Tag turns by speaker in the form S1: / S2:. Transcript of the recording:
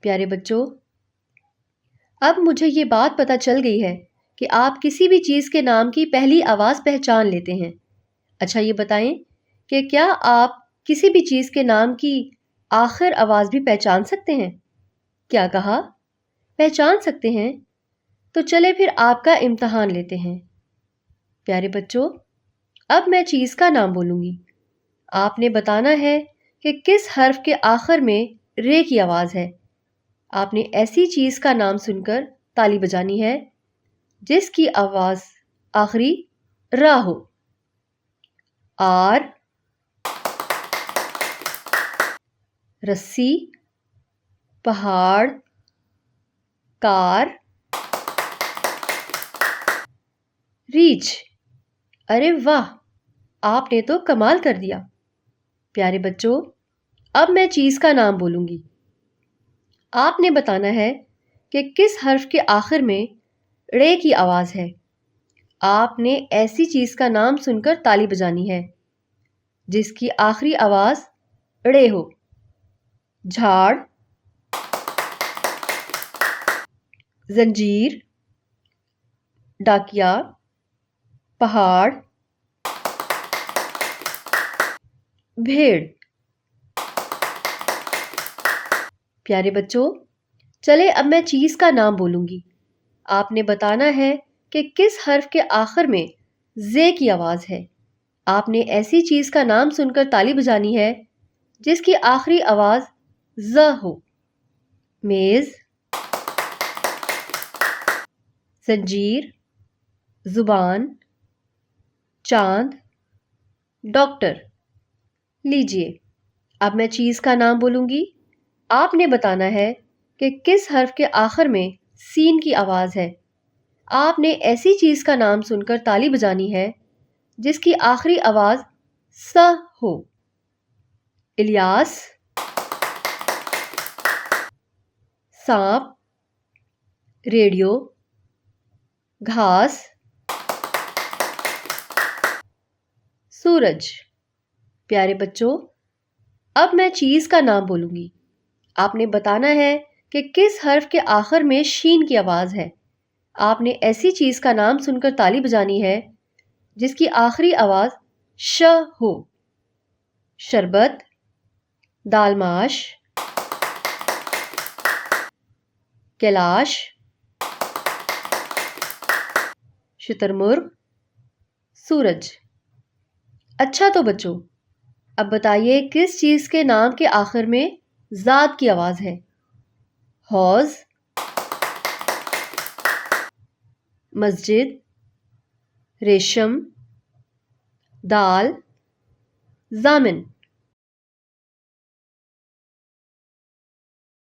S1: پیارے بچوں، اب مجھے یہ بات پتہ چل گئی ہے کہ آپ کسی بھی چیز کے نام کی پہلی آواز پہچان لیتے ہیں۔ اچھا یہ بتائیں کہ کیا آپ کسی بھی چیز کے نام کی آخر آواز بھی پہچان سکتے ہیں؟ کیا کہا؟ پہچان سکتے ہیں؟ تو چلے پھر آپ کا امتحان لیتے ہیں۔ پیارے بچوں، اب میں چیز کا نام بولوں گی۔ آپ نے بتانا ہے کہ کس حرف کے آخر میں رے کی آواز ہے۔ آپ نے ایسی چیز کا نام سن کر تالی بجانی ہے جس کی آواز آخری را ہو۔ آر، رسی، پہاڑ، کار، ریچھ۔ ارے واہ، آپ نے تو کمال کر دیا۔ پیارے بچوں، اب میں چیز کا نام بولوں گی۔ آپ نے بتانا ہے کہ کس حرف کے آخر میں ڑے کی آواز ہے۔ آپ نے ایسی چیز کا نام سن کر تالی بجانی ہے جس کی آخری آواز ڑے ہو۔ جھاڑ، زنجیر، ڈاکیا، پہاڑ، بھیڑ۔ پیارے بچوں، چلے اب میں چیز کا نام بولوں گی۔ آپ نے بتانا ہے کہ کس حرف کے آخر میں زے کی آواز ہے۔ آپ نے ایسی چیز کا نام سن کر تالی بجانی ہے جس کی آخری آواز ز ہو۔ میز، زنجیر، زبان، چاند، ڈاکٹر۔ لیجئے، اب میں چیز کا نام بولوں گی۔ آپ نے بتانا ہے کہ کس حرف کے آخر میں سین کی آواز ہے۔ آپ نے ایسی چیز کا نام سن کر تالی بجانی ہے جس کی آخری آواز س ہو۔ الیاس، سانپ، ریڈیو، گھاس، سورج۔ پیارے بچوں، اب میں چیز کا نام بولوں گی۔ آپ نے بتانا ہے کہ کس حرف کے آخر میں شین کی آواز ہے۔ آپ نے ایسی چیز کا نام سن کر تالی بجانی ہے جس کی آخری آواز ش ہو۔ شربت، دال ماش، کیلاش، شتر مرغ، سورج۔ اچھا تو بچوں، اب بتائیے کس چیز کے نام کے آخر میں زاد کی آواز ہے۔ حوض، مسجد، ریشم، دال، ضامن۔